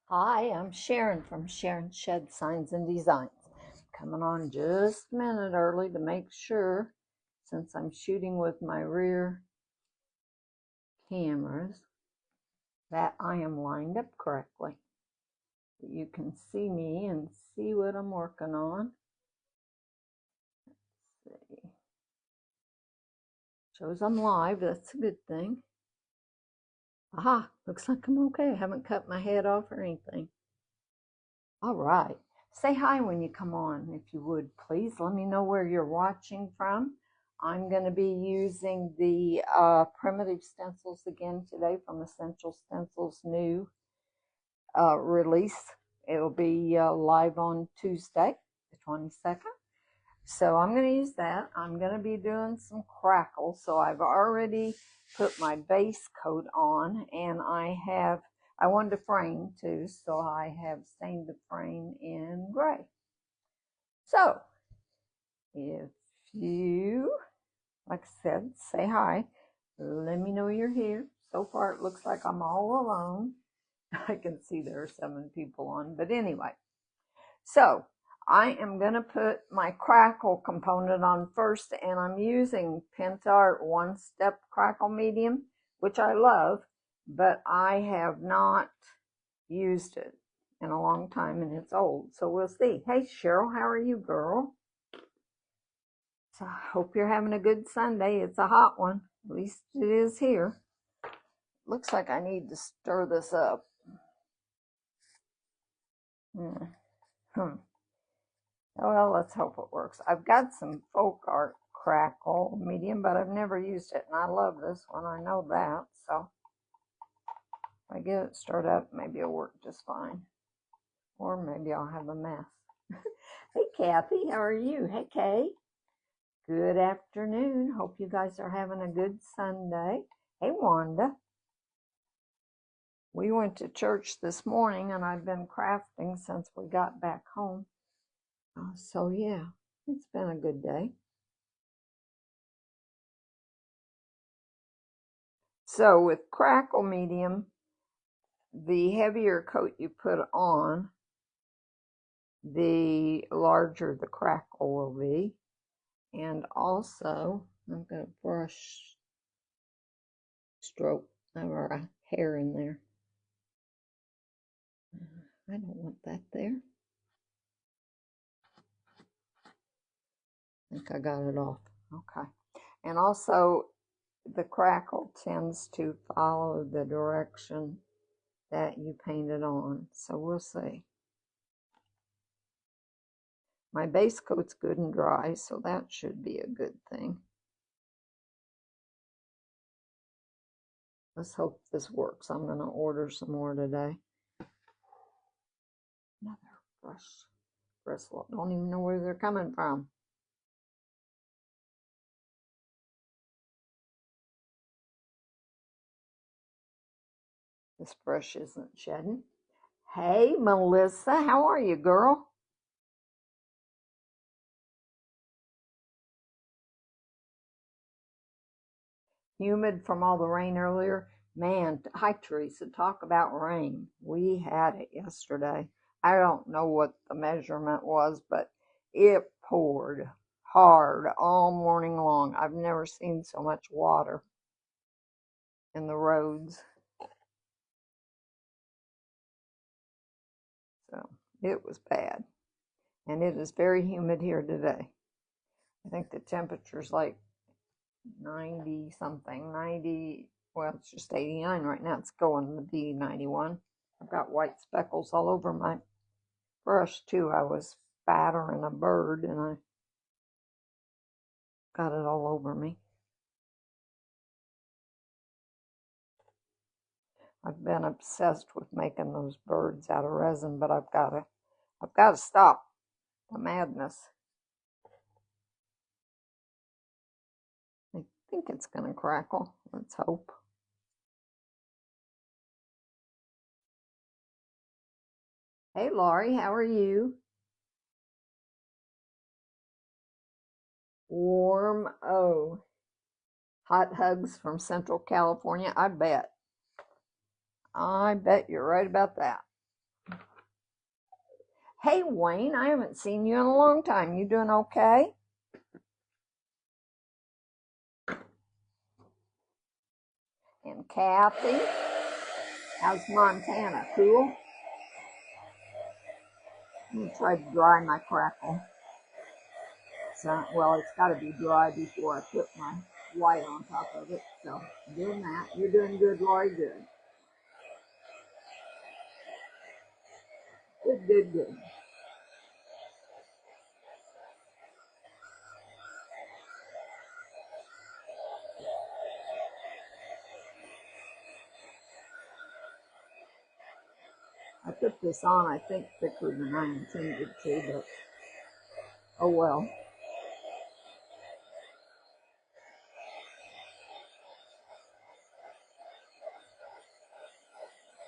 Hi, I'm Sharon from Sharon Shed Signs and Designs. Coming on just a minute early to make sure, since I'm shooting with my rear cameras, that I am lined up correctly. You can see me and see what I'm working on. Let's see. Shows I'm live, that's a good thing. Aha, looks like I'm okay. I haven't cut my head off or anything. All right. Say hi when you come on, if you would, please. Let me know where you're watching from. I'm going to be using the primitive stencils again today from Essential Stencil's new release. It'll be live on Tuesday, the 22nd. So I'm going to use that. I'm going to be doing some crackle. So I've already put my base coat on, and I wanted to frame too, so I have stained the frame in gray. So if you, like I said, say hi, let me know you're here. So far it looks like I'm all alone. I can see there are 7 people on, but anyway. So I am going to put my crackle component on first, and I'm using PinterArt One Step Crackle Medium, which I love, but I have not used it in a long time, and it's old, so we'll see. Hey Cheryl, how are you, girl? So I hope you're having a good Sunday. It's a hot one, at least it is here. Looks like I need to stir this up. Well, let's hope it works. I've got some folk art crackle medium, but I've never used it, and I love this one. I know that, so if I get it stirred up, maybe it'll work just fine. Or maybe I'll have a mess. Hey, Kathy, how are you? Hey, Kay. Good afternoon. Hope you guys are having a good Sunday. Hey, Wanda. We went to church this morning, and I've been crafting since we got back home. So, yeah, it's been a good day. So, with crackle medium, the heavier coat you put on, the larger the crackle will be. And also, I'm going to brush stroke our hair in there. I don't want that there. I think I got it off. Okay. And also, the crackle tends to follow the direction that you painted on. So we'll see. My base coat's good and dry, so that should be a good thing. Let's hope this works. I'm going to order some more today. Another brush bristle. I don't even know where they're coming from. This brush isn't shedding. Hey, Melissa, how are you, girl? Humid from all the rain earlier. Man, hi, Teresa. Talk about rain. We had it yesterday. I don't know what the measurement was, but it poured hard all morning long. I've never seen so much water in the roads. So it was bad. And it is very humid here today. I think the temperature's like 90 something, 90, well, it's just 89 right now. It's going to be 91. I've got white speckles all over my brush too. I was battering a bird and I got it all over me. I've been obsessed with making those birds out of resin, but I've got to stop the madness. I think it's going to crackle. Let's hope. Hey, Laurie, how are you? Warm O. Hot hugs from Central California. I bet you're right about that. Hey, Wayne, I haven't seen you in a long time. You doing okay? And Kathy, how's Montana? Cool? I'm going to try to dry my crackle. So, well, it's got to be dry before I put my white on top of it. So, I'm doing that. You're doing good, Lori. Good. Good, good, good. I put this on, I think, thicker than I intended to, but oh well.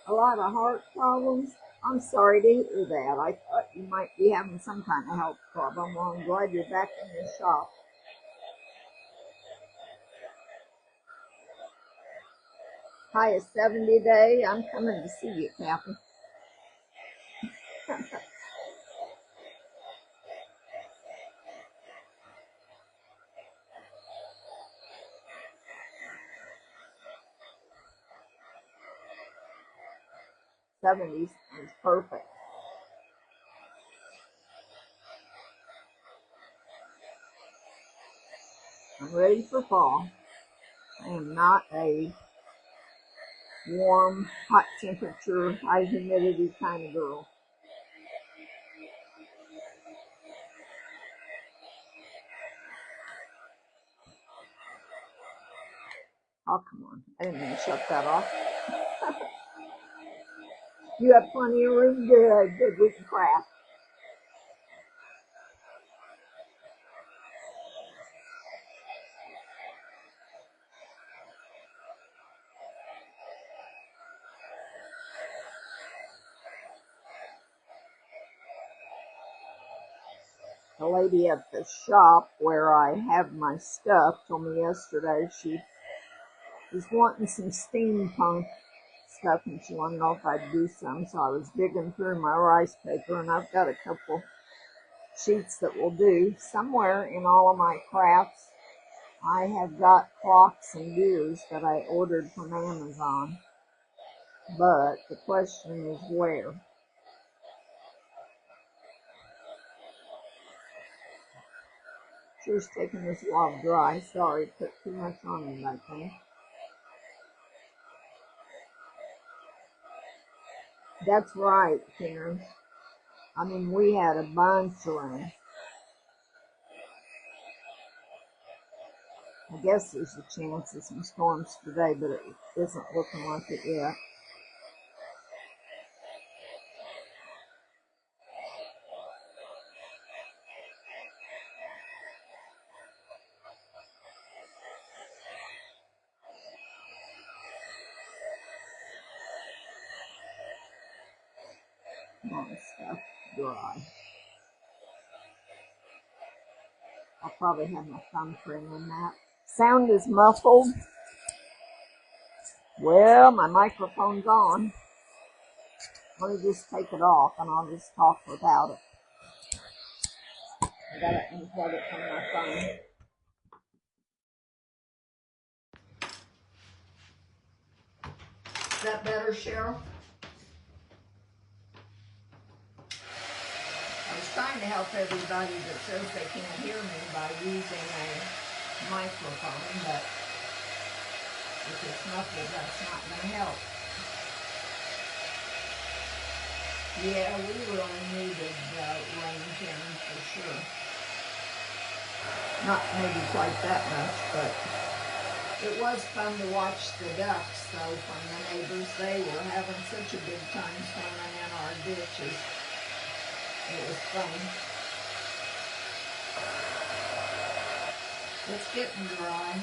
A lot of heart problems. I'm sorry to hear that. I thought you might be having some kind of health problem. Well, I'm glad you're back in the shop. Highest 70 day. I'm coming to see you, Kathy. 70s is perfect. I'm ready for fall. I am not a warm, hot temperature, high humidity kind of girl. Oh, come on. I didn't mean to shut that off. You have plenty of room. Good. Good. We can craft. The lady at the shop where I have my stuff told me yesterday she was wanting some steampunk stuff and she wanted to know if I'd do some. So I was digging through my rice paper and I've got a couple sheets that will do. Somewhere in all of my crafts, I have got clocks and gears that I ordered from Amazon. But the question is where? Sure's taking this while dry. Sorry, put too much on it, I think. That's right, Karen. I mean, we had a bunch of rain. I guess there's a chance of some storms today, but it isn't looking like it yet. My stuff dry. I'll probably have my thumbprint in that. Sound is muffled. Well, my microphone's on. Let me just take it off and I'll just talk without it. I gotta unplug it from my phone. Is that better, Cheryl? I was trying to help everybody that says they can't hear me by using a microphone, but if it's muffled, that's not going to help. Yeah, we really needed rain, Karen, for sure. Not maybe quite that much, but it was fun to watch the ducks, though, from the neighbors. They were having such a good time swimming in our ditches. It was fun. It's getting dry.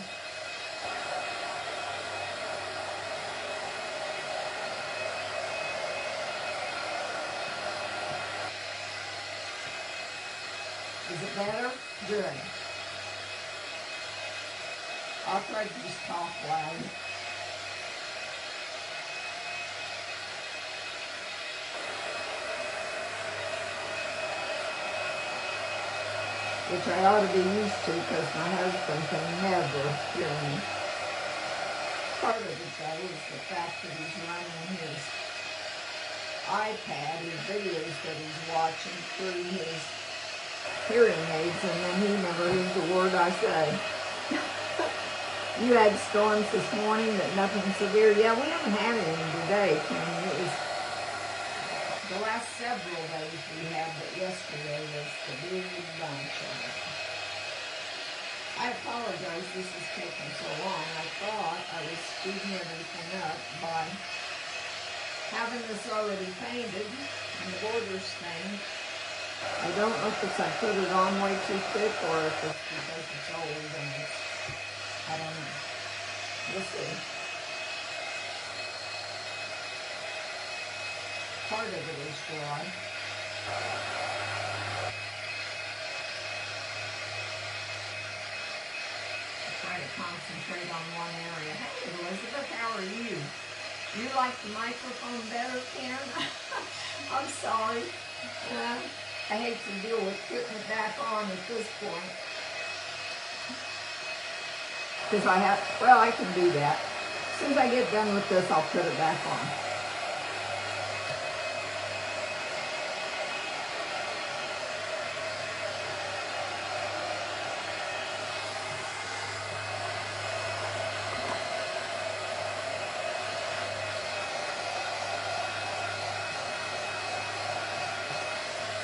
Is it better? Good. I'll try to just talk loud. which I ought to be used to because my husband can never hear me. Part of it, though, is the fact that he's running his iPad, his videos that he's watching through his hearing aids, and then he never hears a word I say. You had storms this morning, but nothing severe. Yeah, we haven't had any today, Kim. It was the last several days we had, but yesterday was the big bunch of it. I apologize this is taking so long. I thought I was speeding everything up by having this already painted and the borders stained. I don't know if it's I put it on way too thick or if it's because it's old and it's, I don't know. We'll see. Part of it is dry. Try to concentrate on one area. Hey, Elizabeth, how are you? You like the microphone better, Ken? I'm sorry. I hate to deal with putting it back on at this point. Because I can do that. As soon as I get done with this, I'll put it back on.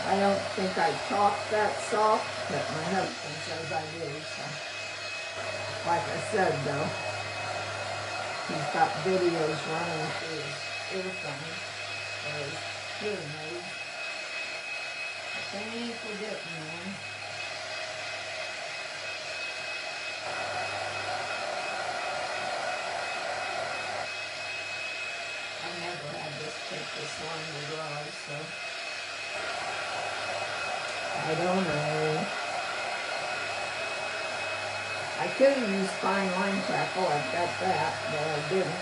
I don't think I talk that soft, but my husband says I do, so. Like I said, though, he's got videos running through his earphones, or his hearing aids. But they ain't forgetting them. I've never had this take this long to dry, so. I don't know. I could have used fine line crackle, I've got that, but I didn't.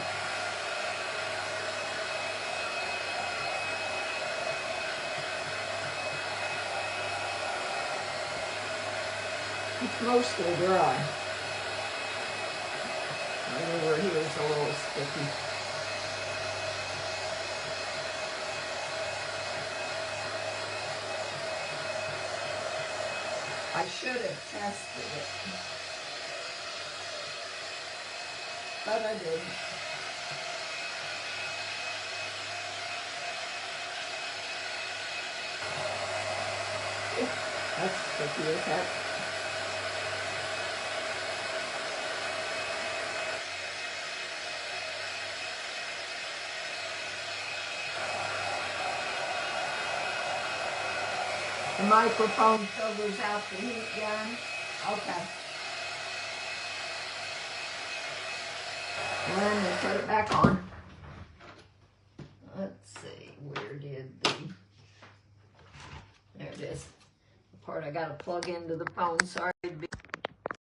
It's mostly dry. Right over here is a little sticky. I should have tested it, but I didn't. That's sticky as heck. The microphone filters out the heat gun. Okay. And we put it back on. Let's see, where did there it is. The part I gotta plug into the phone. Sorry.